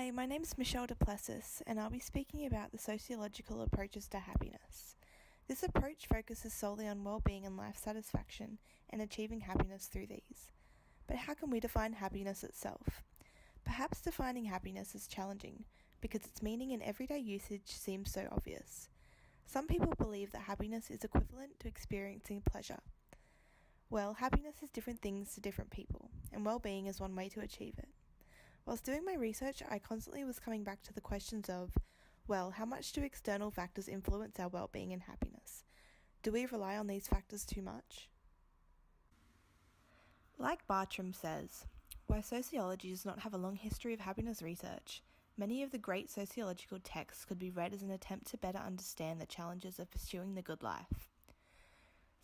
Hi, my name's Michelle Duplessis, and I'll be speaking about the sociological approaches to happiness. This approach focuses solely on well-being and life satisfaction and achieving happiness through these. But how can we define happiness itself? Perhaps defining happiness is challenging because its meaning in everyday usage seems so obvious. Some people believe that happiness is equivalent to experiencing pleasure. Well, happiness is different things to different people, and well-being is one way to achieve it. Whilst doing my research, I constantly was coming back to the questions of, well, how much do external factors influence our well-being and happiness? Do we rely on these factors too much? Like Bartram says, while sociology does not have a long history of happiness research, many of the great sociological texts could be read as an attempt to better understand the challenges of pursuing the good life.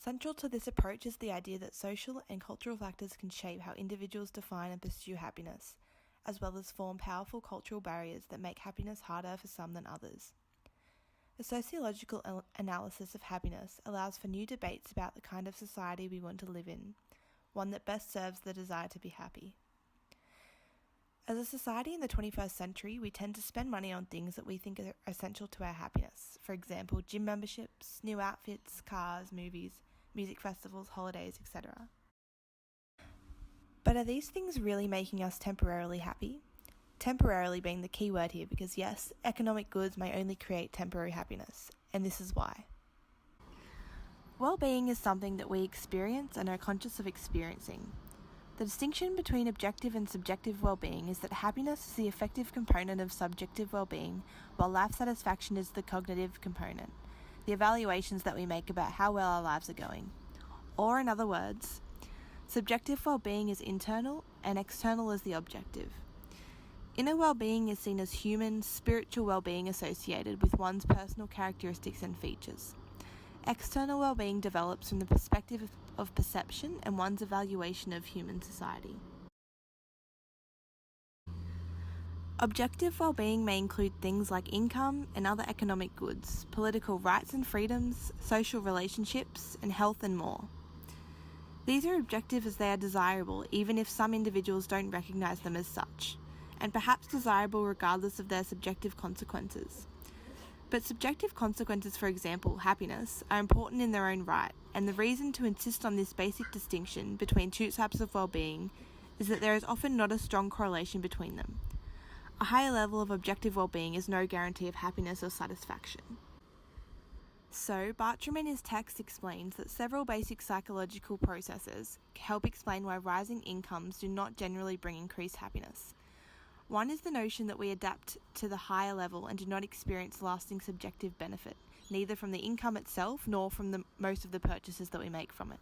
Central to this approach is the idea that social and cultural factors can shape how individuals define and pursue happiness, as well as form powerful cultural barriers that make happiness harder for some than others. A sociological analysis of happiness allows for new debates about the kind of society we want to live in, one that best serves the desire to be happy. As a society in the 21st century, we tend to spend money on things that we think are essential to our happiness. For example, gym memberships, new outfits, cars, movies, music festivals, holidays, etc. But are these things really making us temporarily happy? Temporarily being the key word here because yes, economic goods may only create temporary happiness, and this is why. Well-being is something that we experience and are conscious of experiencing. The distinction between objective and subjective well-being is that happiness is the affective component of subjective well-being, while life satisfaction is the cognitive component, the evaluations that we make about how well our lives are going. Or in other words, subjective well-being is internal and external is the objective. Inner well-being is seen as human, spiritual well-being associated with one's personal characteristics and features. External well-being develops from the perspective of perception and one's evaluation of human society. Objective well-being may include things like income and other economic goods, political rights and freedoms, social relationships, and health and more. These are objective as they are desirable, even if some individuals don't recognise them as such, and perhaps desirable regardless of their subjective consequences. But subjective consequences, for example, happiness, are important in their own right, and the reason to insist on this basic distinction between two types of well-being is that there is often not a strong correlation between them. A higher level of objective well-being is no guarantee of happiness or satisfaction. So, Bartram in his text explains that several basic psychological processes help explain why rising incomes do not generally bring increased happiness. One is the notion that we adapt to the higher level and do not experience lasting subjective benefit, neither from the income itself nor from most of the purchases that we make from it.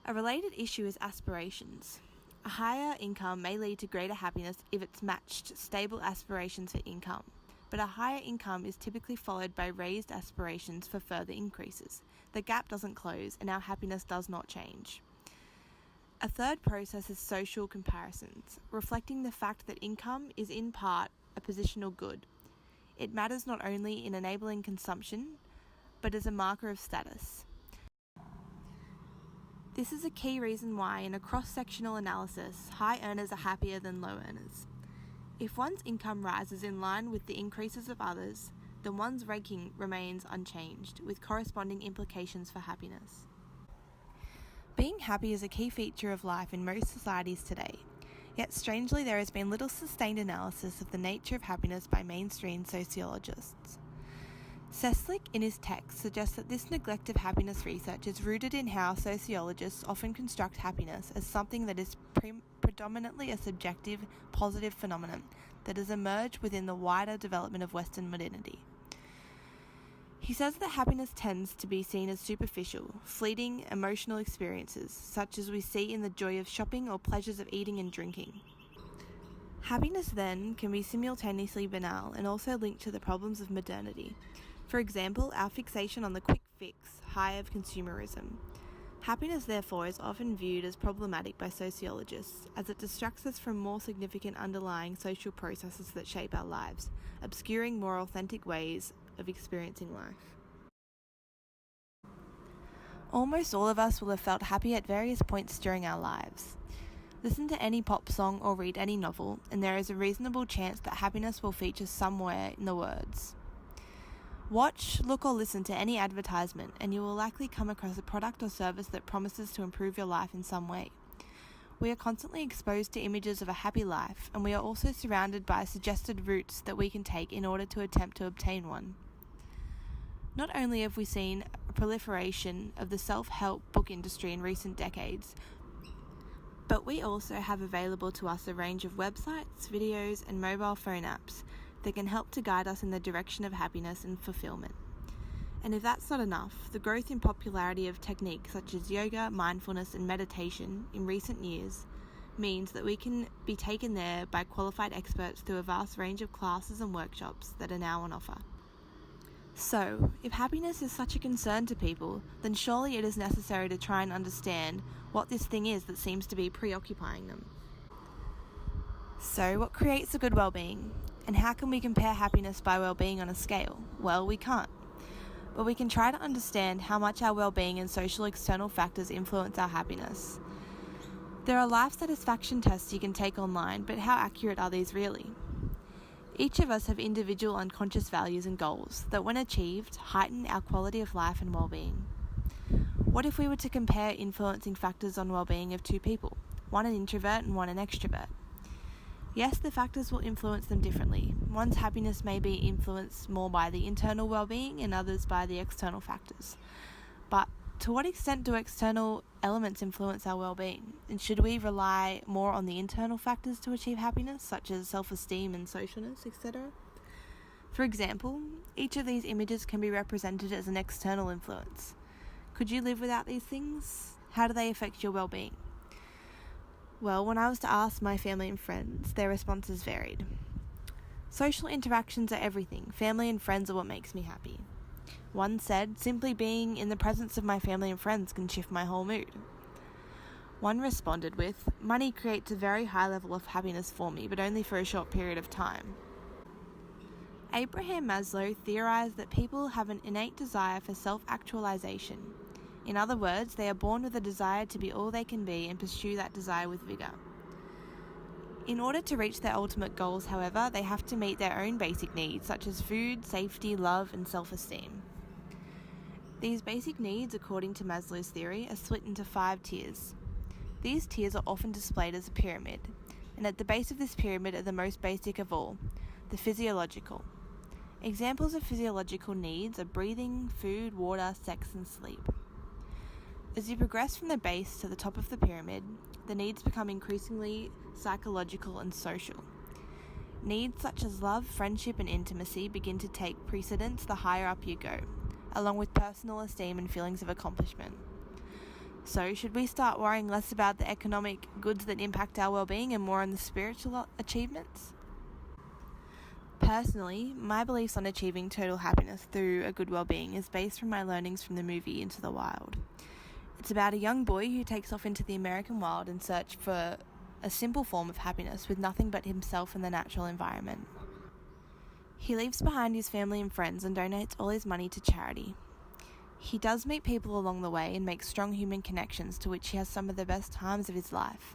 A related issue is aspirations. A higher income may lead to greater happiness if it's matched stable aspirations for income. But a higher income is typically followed by raised aspirations for further increases. The gap doesn't close and our happiness does not change. A third process is social comparisons, reflecting the fact that income is in part a positional good. It matters not only in enabling consumption, but as a marker of status. This is a key reason why, in a cross-sectional analysis, high earners are happier than low earners. If one's income rises in line with the increases of others, then one's ranking remains unchanged, with corresponding implications for happiness. Being happy is a key feature of life in most societies today, yet strangely there has been little sustained analysis of the nature of happiness by mainstream sociologists. Seslick, in his text, suggests that this neglect of happiness research is rooted in how sociologists often construct happiness as something that is predominantly a subjective, positive phenomenon that has emerged within the wider development of Western modernity. He says that happiness tends to be seen as superficial, fleeting emotional experiences, such as we see in the joy of shopping or pleasures of eating and drinking. Happiness, then, can be simultaneously banal and also linked to the problems of modernity. For example, our fixation on the quick fix, high of consumerism. Happiness, therefore, is often viewed as problematic by sociologists, as it distracts us from more significant underlying social processes that shape our lives, obscuring more authentic ways of experiencing life. Almost all of us will have felt happy at various points during our lives. Listen to any pop song or read any novel, and there is a reasonable chance that happiness will feature somewhere in the words. Watch, look or listen to any advertisement, and you will likely come across a product or service that promises to improve your life in some way. We are constantly exposed to images of a happy life, and we are also surrounded by suggested routes that we can take in order to attempt to obtain one. Not only have we seen a proliferation of the self-help book industry in recent decades, but we also have available to us a range of websites, videos, and mobile phone apps that can help to guide us in the direction of happiness and fulfillment. And if that's not enough, the growth in popularity of techniques such as yoga, mindfulness, and meditation in recent years means that we can be taken there by qualified experts through a vast range of classes and workshops that are now on offer. So, if happiness is such a concern to people, then surely it is necessary to try and understand what this thing is that seems to be preoccupying them. So, what creates a good well-being? And how can we compare happiness by well-being on a scale? Well, we can't. But we can try to understand how much our well-being and social external factors influence our happiness. There are life satisfaction tests you can take online, but how accurate are these really? Each of us have individual unconscious values and goals that, when achieved, heighten our quality of life and well-being. What if we were to compare influencing factors on well-being of two people, one an introvert and one an extrovert? Yes, the factors will influence them differently. One's happiness may be influenced more by the internal well-being and others by the external factors. But to what extent do external elements influence our well-being? And should we rely more on the internal factors to achieve happiness, such as self-esteem and socialness, etc.? For example, each of these images can be represented as an external influence. Could you live without these things? How do they affect your well-being? Well, when I was to ask my family and friends, their responses varied. Social interactions are everything. Family and friends are what makes me happy. One said, simply being in the presence of my family and friends can shift my whole mood. One responded with, money creates a very high level of happiness for me, but only for a short period of time. Abraham Maslow theorized that people have an innate desire for self-actualization. In other words, they are born with a desire to be all they can be and pursue that desire with vigor. In order to reach their ultimate goals, however, they have to meet their own basic needs, such as food, safety, love, and self-esteem. These basic needs, according to Maslow's theory, are split into 5 tiers. These tiers are often displayed as a pyramid, and at the base of this pyramid are the most basic of all, the physiological. Examples of physiological needs are breathing, food, water, sex, and sleep. As you progress from the base to the top of the pyramid, the needs become increasingly psychological and social. Needs such as love, friendship, and intimacy begin to take precedence the higher up you go, along with personal esteem and feelings of accomplishment. So, should we start worrying less about the economic goods that impact our well-being and more on the spiritual achievements? Personally, my beliefs on achieving total happiness through a good well-being is based from my learnings from the movie Into the Wild. It's about a young boy who takes off into the American wild in search for a simple form of happiness with nothing but himself and the natural environment. He leaves behind his family and friends and donates all his money to charity. He does meet people along the way and makes strong human connections to which he has some of the best times of his life.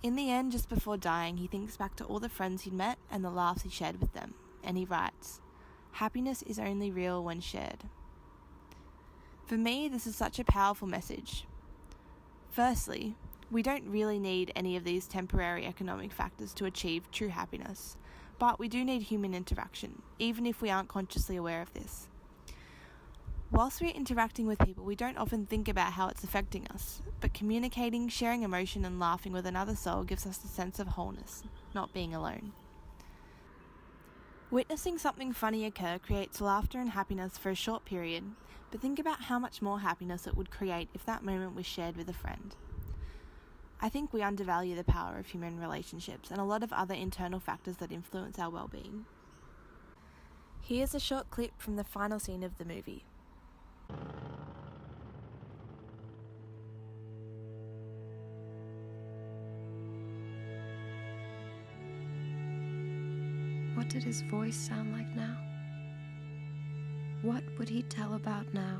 In the end, just before dying, he thinks back to all the friends he'd met and the laughs he shared with them, and he writes, "Happiness is only real when shared." For me, this is such a powerful message. Firstly, we don't really need any of these temporary economic factors to achieve true happiness, but we do need human interaction, even if we aren't consciously aware of this. Whilst we're interacting with people, we don't often think about how it's affecting us, but communicating, sharing emotion, and laughing with another soul gives us a sense of wholeness, not being alone. Witnessing something funny occur creates laughter and happiness for a short period, but think about how much more happiness it would create if that moment was shared with a friend. I think we undervalue the power of human relationships and a lot of other internal factors that influence our well-being. Here's a short clip from the final scene of the movie. What did his voice sound like now? What would he tell about now?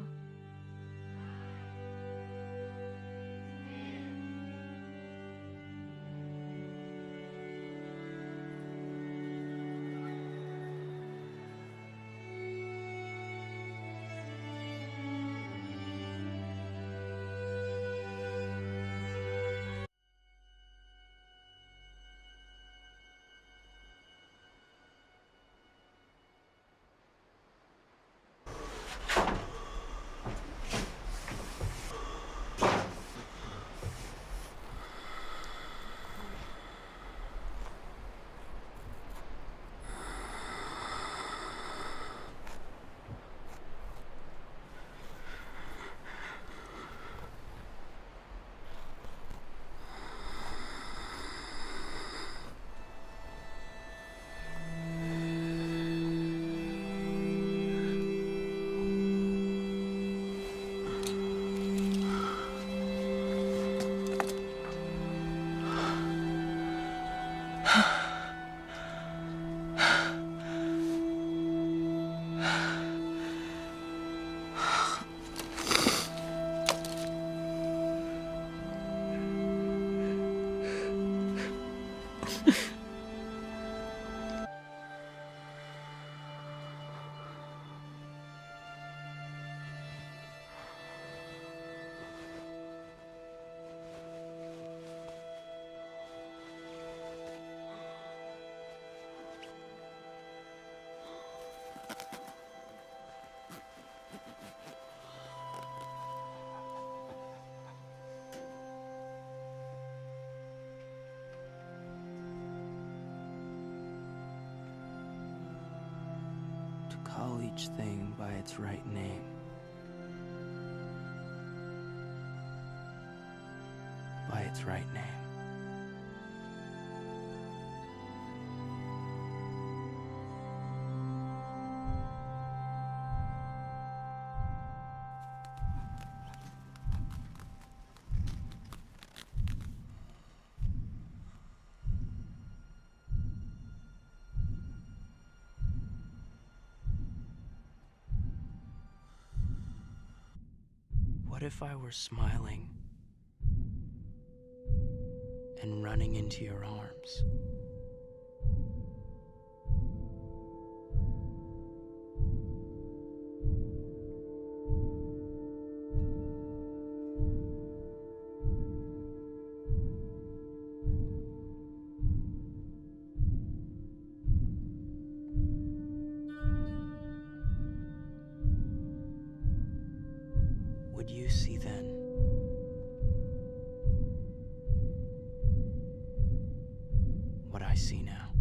Call each thing by its right name. By its right name. What if I were smiling and running into your arms? Would you see then what I see now?